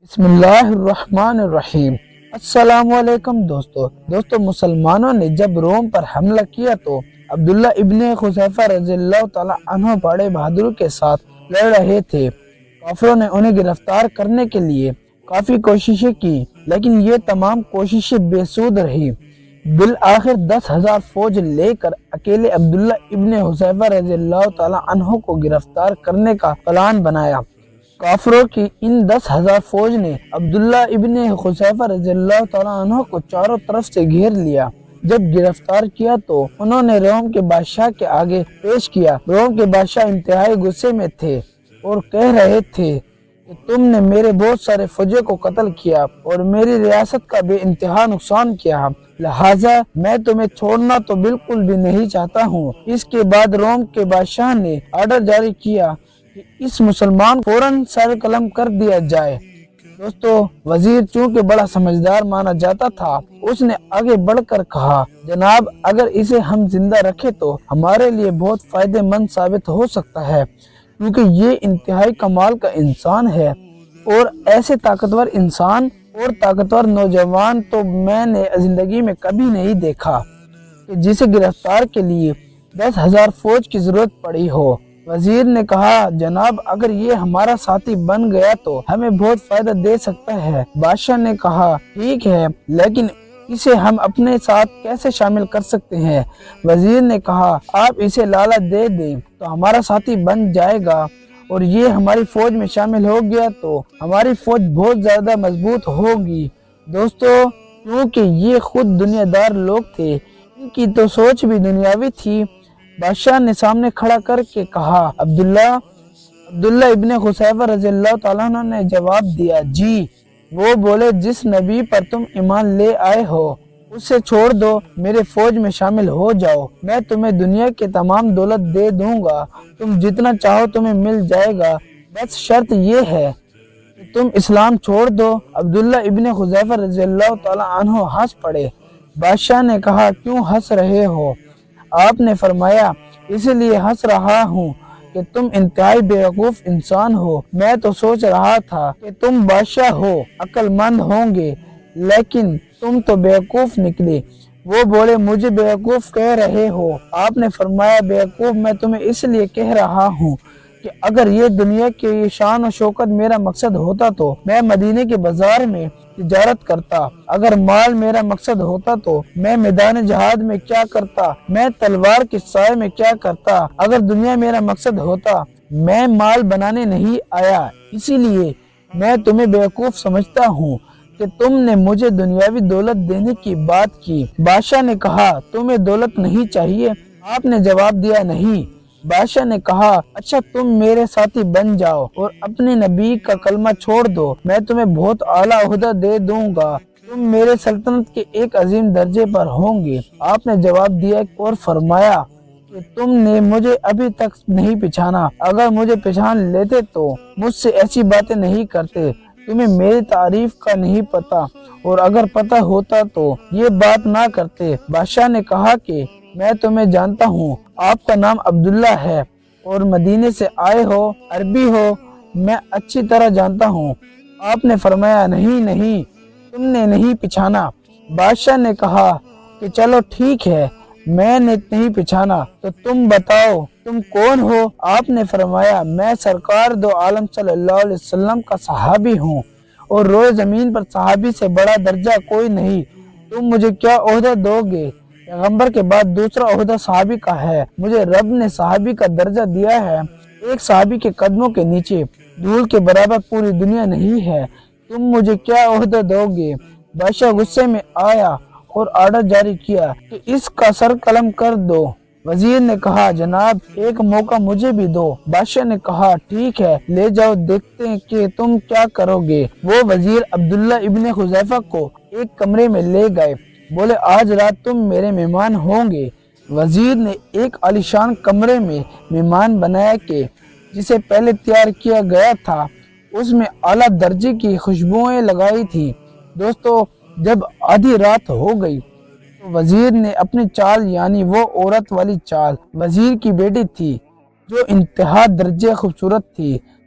بسم اللہ الرحمن الرحیم۔ السلام علیکم دوستو مسلمانوں نے جب روم پر حملہ کیا تو عبداللہ ابن حذیفہ رضی اللہ تعالی عنہ بڑے بہادری کے ساتھ لڑ رہے تھے۔ کافروں نے انہیں گرفتار کرنے کے لیے کافی کوششیں کی، لیکن یہ تمام کوششیں بے سود رہی۔ بالآخر 10,000 فوج لے کر اکیلے عبداللہ ابن حذیفہ رضی اللہ تعالی عنہ کو گرفتار کرنے کا پلان بنایا۔ کافروں کی ان 10,000 فوج نے عبداللہ ابن حذیفہ رضی اللہ تعالیٰ عنہ کو چاروں طرف سے گھیر لیا۔ جب گرفتار کیا تو انہوں نے روم کے بادشاہ کے آگے پیش کیا۔ روم کے بادشاہ انتہائی غصے میں تھے اور کہہ رہے تھے کہ تم نے میرے بہت سارے فوجیوں کو قتل کیا اور میری ریاست کا بے انتہا نقصان کیا، لہٰذا میں تمہیں چھوڑنا تو بالکل بھی نہیں چاہتا ہوں۔ اس کے بعد روم کے بادشاہ نے آرڈر جاری کیا کہ اس مسلمان فوراً سر قلم کر دیا جائے۔ وزیر چونکہ بڑا سمجھدار مانا جاتا تھا، اس نے آگے بڑھ کر کہا، جناب اگر اسے ہم زندہ رکھے تو ہمارے لیے بہت فائدہ مند ثابت ہو سکتا ہے، کیونکہ یہ انتہائی کمال کا انسان ہے اور ایسے طاقتور انسان اور طاقتور نوجوان تو میں نے زندگی میں کبھی نہیں دیکھا کہ جسے گرفتار کے لیے 10,000 فوج کی ضرورت پڑی ہو۔ وزیر نے کہا، جناب اگر یہ ہمارا ساتھی بن گیا تو ہمیں بہت فائدہ دے سکتا ہے۔ بادشاہ نے کہا، ٹھیک ہے، لیکن اسے ہم اپنے ساتھ کیسے شامل کر سکتے ہیں؟ وزیر نے کہا، آپ اسے لالچ دے دیں تو ہمارا ساتھی بن جائے گا، اور یہ ہماری فوج میں شامل ہو گیا تو ہماری فوج بہت زیادہ مضبوط ہوگی۔ کیونکہ یہ خود دنیا دار لوگ تھے، ان کی تو سوچ بھی دنیاوی تھی۔ بادشاہ نے سامنے کھڑا کر کے کہا، عبداللہ ابن حذیفہ رضی اللہ تعالیٰ عنہ نے جواب دیا، جی۔ وہ بولے، جس نبی پر تم ایمان لے آئے ہو اسے چھوڑ دو، میرے فوج میں شامل ہو جاؤ، میں تمہیں دنیا کے تمام دولت دے دوں گا، تم جتنا چاہو تمہیں مل جائے گا، بس شرط یہ ہے کہ تم اسلام چھوڑ دو۔ عبداللہ ابن حذیفہ رضی اللہ تعالیٰ عنہ ہنس پڑے۔ بادشاہ نے کہا، کیوں ہنس رہے ہو؟ آپ نے فرمایا، اس لیے ہنس رہا ہوں کہ تم انتہائی بیوقوف انسان ہو۔ میں تو سوچ رہا تھا کہ تم بادشاہ ہو، عقل مند ہوں گے، لیکن تم تو بیوقوف نکلے۔ وہ بولے، مجھے بیوقوف کہہ رہے ہو؟ آپ نے فرمایا، بیوقوف میں تمہیں اس لیے کہہ رہا ہوں کہ اگر یہ دنیا کی شان و شوکت میرا مقصد ہوتا تو میں مدینے کے بازار میں تجارت کرتا، اگر مال میرا مقصد ہوتا تو میں میدان جہاد میں کیا کرتا، میں تلوار کے سائے میں کیا کرتا، اگر دنیا میرا مقصد ہوتا میں مال بنانے نہیں آیا، اسی لیے میں تمہیں بیوقوف سمجھتا ہوں کہ تم نے مجھے دنیاوی دولت دینے کی بات کی۔ بادشاہ نے کہا، تمہیں دولت نہیں چاہیے؟ آپ نے جواب دیا، نہیں۔ بادشاہ نے کہا، اچھا تم میرے ساتھی بن جاؤ اور اپنے نبی کا کلمہ چھوڑ دو، میں تمہیں بہت اعلیٰ عہدہ دے دوں گا، تم میرے سلطنت کے ایک عظیم درجے پر ہوں گے۔ آپ نے جواب دیا اور فرمایا کہ تم نے مجھے ابھی تک نہیں پہچانا، اگر مجھے پہچان لیتے تو مجھ سے ایسی باتیں نہیں کرتے، تمہیں میری تعریف کا نہیں پتا، اور اگر پتہ ہوتا تو یہ بات نہ کرتے۔ بادشاہ نے کہا کہ میں تمہیں جانتا ہوں، آپ کا نام عبداللہ ہے اور مدینے سے آئے ہو، عربی ہو، میں اچھی طرح جانتا ہوں۔ آپ نے فرمایا، نہیں، تم نے نہیں پہچانا۔ بادشاہ نے کہا کہ چلو ٹھیک ہے، میں نے نہیں پہچانا، تو تم بتاؤ تم کون ہو؟ آپ نے فرمایا، میں سرکار دو عالم صلی اللہ علیہ وسلم کا صحابی ہوں، اور روئے زمین پر صحابی سے بڑا درجہ کوئی نہیں، تم مجھے کیا عہدہ دو گے؟ پیغمبر کے بعد دوسرا عہدہ صحابی کا ہے، مجھے رب نے صحابی کا درجہ دیا ہے، ایک صحابی کے قدموں کے نیچے دھول کے برابر پوری دنیا نہیں ہے، تم مجھے کیا عہدہ دو گے؟ بادشاہ غصے میں آیا اور آرڈر جاری کیا کہ اس کا سر قلم کر دو۔ وزیر نے کہا، جناب ایک موقع مجھے بھی دو۔ بادشاہ نے کہا، ٹھیک ہے، لے جاؤ، دیکھتے ہیں کہ تم کیا کرو گے۔ وہ وزیر عبداللہ ابن حذیفہ کو ایک کمرے میں لے گئے، بولے، آج رات تم میرے مہمان ہوں گے۔ وزیر نے ایک عالیشان کمرے میں مہمان بنایا کہ جسے پہلے تیار کیا گیا تھا، اس میں اعلیٰ درجے کی خوشبوئیں لگائی تھی۔ جب آدھی رات ہو گئی تو وزیر نے اپنی چال، یعنی وہ عورت والی چال، وزیر کی بیٹی تھی جو انتہا درجے خوبصورت تھی،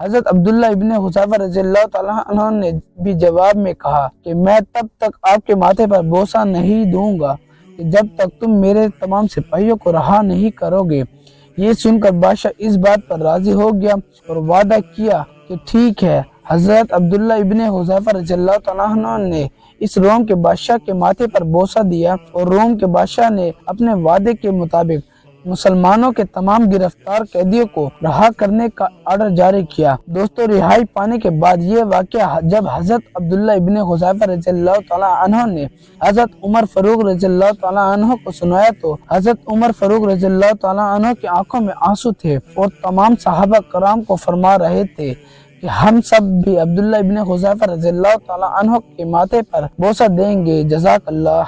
حضرت عبداللہ ابن حذیفہ رضی اللہ تعالیٰ عنہ نے بھی جواب میں کہا کہ میں تب تک آپ کے ماتھے پر بوسہ نہیں دوں گا کہ جب تک تم میرے تمام سپاہیوں کو رہا نہیں کرو گے۔ یہ سن کر بادشاہ اس بات پر راضی ہو گیا اور وعدہ کیا کہ ٹھیک ہے۔ حضرت عبداللہ ابن حذیفہ رضی اللہ تعالیٰ عنہ نے اس روم کے بادشاہ کے ماتھے پر بوسہ دیا اور روم کے بادشاہ نے اپنے وعدے کے مطابق مسلمانوں کے تمام گرفتار قیدیوں کو رہا کرنے کا آرڈر جاری کیا۔ دوستو، رہائی پانے کے بعد یہ واقعہ جب حضرت عبداللہ ابن حذیفہ رضی اللہ تعالیٰ عنہ نے حضرت عمر فاروق رضی اللہ تعالیٰ عنہ کو سنایا تو حضرت عمر فاروق رضی اللہ تعالیٰ عنہ کی آنکھوں میں آنسو تھے اور تمام صحابہ کرام کو فرما رہے تھے کہ ہم سب بھی عبداللہ ابن حذیفہ رضی اللہ تعالیٰ عنہ کے ماتھے پر بوسہ دیں گے۔ جزاک اللہ۔